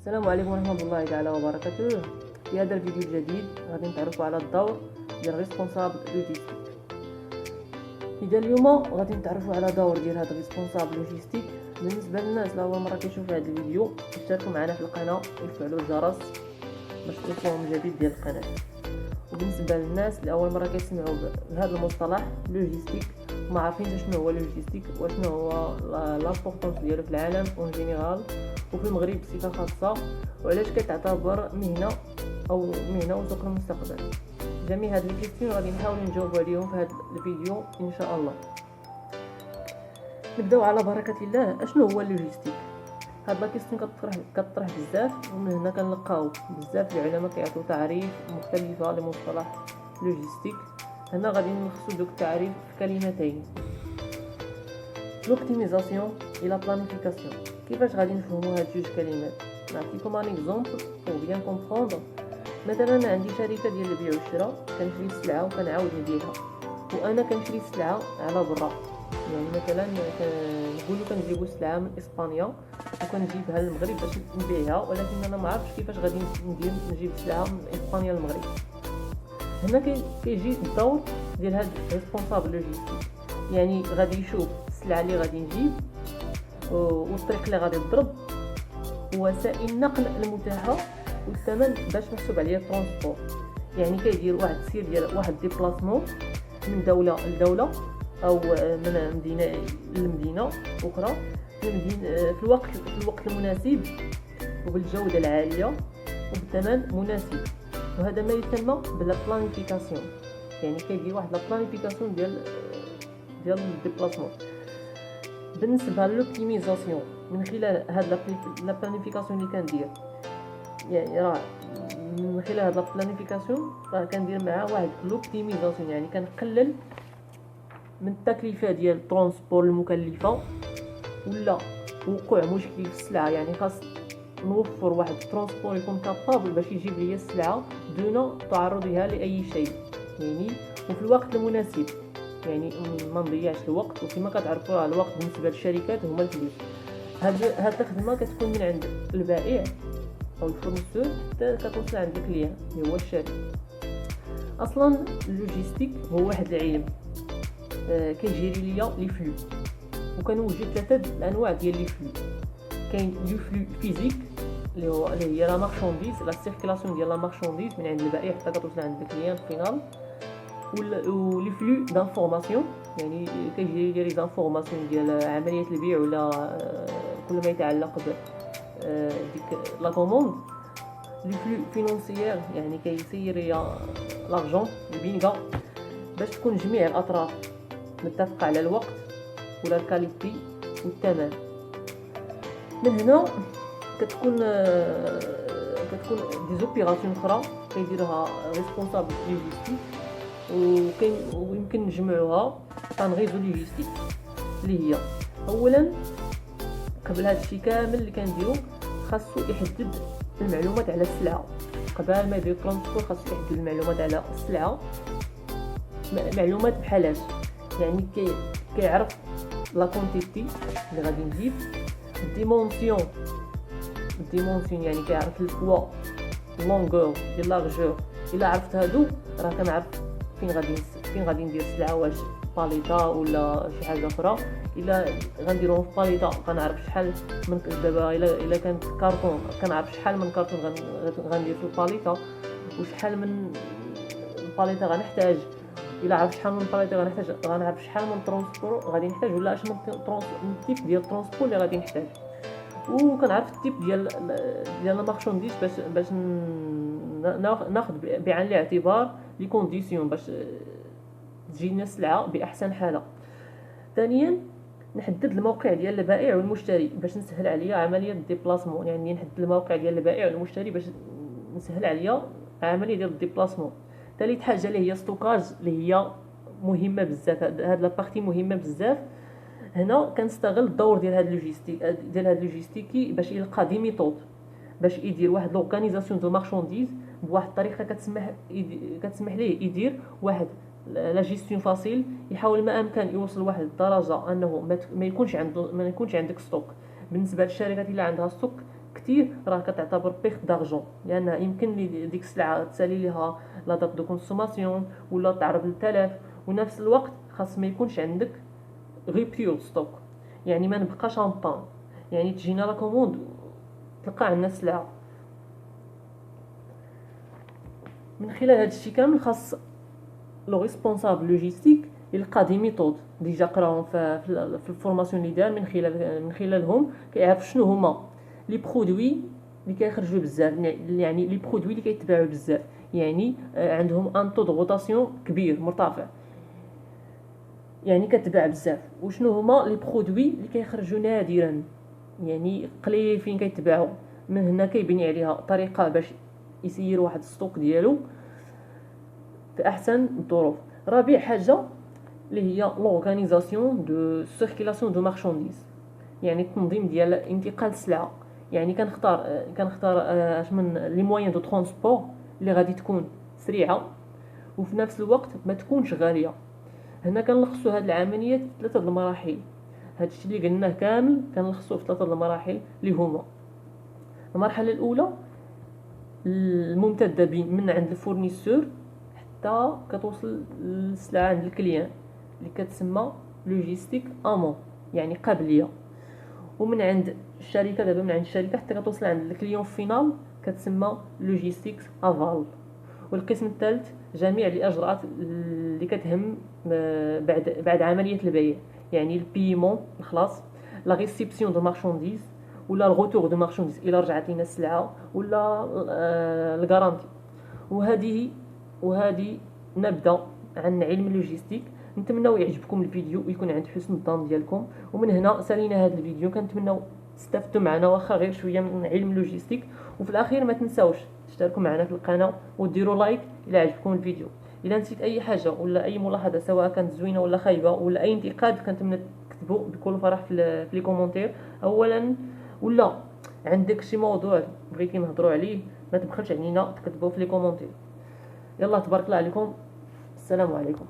السلام عليكم ورحمة الله تعالى وبركاته. في هذا الفيديو الجديد غادي نتعرفوا على الدور ديال ريسبونسابل لوجيستيك. إذا اليوم غادي نتعرفوا على دور ديال هذا ريسبونسابل لوجيستيك. بالنسبة للناس اللي أول مرة كيشوفوا هذا الفيديو اشتركوا معنا في القناة ويفعلوا الجرس باش توصلهم الجديد ديال القناة. وبالنسبة للناس اللي أول مرة كيسمعوا بهذا المصطلح لوجيستيك ما عارفين شنو هو لوجيستيك وشنو هو لامبورطونس ديالو في العالم اون جينيرال وفي المغرب بصفه خاصه، وعلاش كتعتبر مهنه وسوق المستقبل. جميع هاد الكيستيون غادي نحاول نجاوب عليهم في هذا الفيديو ان شاء الله. نبداو على بركه الله. اشنو هو اللوجيستيك؟ هاد لا كيستيون كتطرح بزاف، ومن هنا كنلقاو بزاف العلماء كيعطيو تعريف مختلفه لمصطلح لوجيستيك. هنا غادي نلخصو دوك التعريف في كلمتين: لوبتيميزاسيون الى بلانيفيكاسيون. كيفاش غادي نفهموا هاد جوج كلمات؟ نعطيكم ان اكزومبل بور بيان كومبروندر. مثلا انا عندي شركه ديال البيع والشراء، كنشري السلعه وكنعاود نبيعها، وانا كنشري السلعه على برا. يعني مثلا نقولوا كنجيبوا السلعه من اسبانيا وكنجيبها للمغرب باش نبيعها، ولكن انا ما عرفتش كيفاش غادي ندير نجيب السلعه من اسبانيا للمغرب. هنا كيجي الدور ديال هاد ريسبونسابل لوجيستيك، يعني غادي يشوف السلعه اللي غادي نجيب والطريق اللي غادي نضرب ووسائل النقل المتاحه والثمن باش محسوب عليه الترونسبور. يعني كيدير واحد السير ديال واحد ديبلاسمون من دوله لدوله او من مدينه لمدينه اخرى في الوقت المناسب وبالجوده العاليه وبثمن مناسب، وهذا ما يسمى بلا بلانيفيكاسيون. يعني كيدير واحد لا بلانيفيكاسيون ديال الديبلاسمون. بالنسبه للوبتيميزاسيون، من خلال هاد لا بلانيفيكاسيون اللي كندير، يعني راه من خلال هاد لا بلانيفيكاسيون راه كندير معاه واحد لوبتيميزاسيون، يعني كنقلل من التكلفه ديال الترونسبور المكلفه ولا وقوع مشكل في السلعه. يعني خاص نوفر واحد الترونسبور يكون كابابل باش يجيب لي السلعه دون تعرضها لاي شيء، يعني وفي الوقت المناسب. يعني ما نضيعش الوقت، وكما كتعرفوا راه الوقت بالنسبه للشركات هما الفلوس. هاد الخدمه كتكون من عند البائع او الفورنيسور حتى كتوصل عند الكليان اللي هو الشاري. اصلا اللوجيستيك هو واحد العلم كيجيري ليا لي فلو، وكنوجد ثلاثه الانواع ديال لي فلو. كاين لو فلو فيزيك اللي هي لا مارشانديز، لا سيركيلاسيون ديال لا مارشانديز من عند البائع حتى كتوصل عند الكليان فينال. و لي فلو دانفورماسيون، يعني كيجي لي زانفورماسيون ديال عمليه البيع ولا كل ما يتعلق ب ديك لا كوموند. لي فلو فينونسيير، يعني كيسير ليا لارجون البينغا باش تكون جميع الاطراف متفقه على الوقت ولا الكاليتي والثمن. من هنا كتكون دي زوبيراسيون اخرى كيديرها ريسبونسابل لوجيستيك، ويمكن نجمعوها تنغيزو لوجيستيك، اللي هي اولا قبل هذا الشيء كامل اللي كنديرو خاصو يحدد المعلومات على السلعه. قبل ما يدير ترونسبور خاصو يحدد المعلومات على السلعه. معلومات بحالاش؟ يعني كيعرف لا كونتيتي اللي غادي نجيب، الديمونسيون يعني كيعرف البوا، لونغور ديال لارجور. الا عرفت هادو راه كنعرف فين غادي ندير السلعه، واش باليطا ولا شي حاجه اخرى. الا غنديرهم في باليطا كنعرف شحال من دابا الا كانت كارطون كنعرف شحال من كارطون غندير في الباليطا وشحال من الباليطا غنحتاج. الا عرفت شحال من باليطا غنعرف شحال من ترونسبور غادي نحتاج ولا اش من التيب ديال الترونسبور اللي غادي نحتاج. وكنعرف التيب ديال المارشانديز باش ناخذ بعين الاعتبار لي كونديسيون باش تجينا السلعه باحسن حاله. ثانيا نحدد الموقع ديال البائع والمشتري باش نسهل عليا عمليه الديبلاسمون. يعني نحدد الموقع ديال البائع والمشتري باش نسهل عليا عمليه ديال الديبلاسمون. ثالث حاجه اللي هي ستوكاج، اللي هي مهمه بزاف. هاد لابارتي مهمه بزاف. هنا كنستغل الدور ديال هاد اللوجيستيكي باش يلقى دي ميثود باش يدير واحد لورغانيزاسيون دو مارشانديز بواحد الطريقه كتسمح ليه يدير واحد لا جيستيون فاسيل. يحاول ما امكن يوصل واحد الدرجه انه ما يكونش عندك ستوك. بالنسبه للشركات اللي عندها ستوك كتير راه كتعتبر بيغ دارجون، لان يمكن ديك السلعه تسالي ليها لا دات دو كونسوماسيون ولا تعرض للتلف، ونفس الوقت خاص ما يكونش عندك ريبيور ستوك، يعني ما نبقاش ان بان، يعني تجينا لا كوموند تلقى عندنا السلعه. من خلال هذا الشيء كامل خاص لو ريسبونسابل لوجيستيك يلقى دي ميثود ديجا قراهم في الفورماسيون اللي دار، من خلالهم كيعرف شنو هما لي برودوي اللي كيخرجوا بزاف، يعني لي برودوي اللي كيتباعوا بزاف، يعني عندهم ان تو دو روتاسيون كبير مرتفع، يعني كتباع بزاف. وشنو هما لي برودوي اللي كيخرجوا نادرا، يعني قليل فين كيتباعوا. من هنا كيبني عليها طريقه باش يسير واحد الستوك ديالو في احسن الظروف. رابع حاجه اللي هي لورغانيزاسيون دو سيركيلاسيون دو مارشانديز، يعني التنظيم ديال انتقال السلعه. يعني كنختار اش من لي موين دو ترونسبور اللي غادي تكون سريعه وفي نفس الوقت ما تكونش غاليه. هنا كنلخصوا هاد العمليه في 3 المراحل. هاد الشيء اللي قلناه كامل كنلخصوه في 3 المراحل اللي هما: المرحله الاولى الممتده من عند الفورنيسور حتى كتوصل السلعه عند الكليان، اللي كتسمى لوجيستيك امون، يعني قبليه. ومن عند الشركه، دابا من عند الشركه حتى كتوصل عند الكليون فينال كتسمى لوجيستيك افال. والقسم الثالث جميع الاجراءات اللي كتهم بعد عمليه البيع، يعني البيمون الخلاص، لا ريسيبسيون دو مارشانديز ولا الغوتور دو مارشانديز الى رجعت لنا السلعه، ولا الغارانتي. وهذه نبدا عن علم اللوجيستيك. نتمنوا يعجبكم الفيديو ويكون عند حسن الظن ديالكم، ومن هنا سالينا هذا الفيديو. كنتمنوا تستافدوا معنا واخا غير شويه من علم اللوجيستيك. وفي الاخير ما تنساوش تشتركوا معنا في القناه وديروا لايك الى عجبكم الفيديو. الا نسيت اي حاجه ولا اي ملاحظه سواء كانت زوينه ولا خايبه ولا اي انتقاد كنتمنى تكتبوا بكل فرح في لي كومونتير اولا، ولا عندك شي موضوع بغيتي نهضروا عليه ما تبخلش علينا تكتبوه في لي كومونتير. يلا تبارك الله عليكم، السلام عليكم.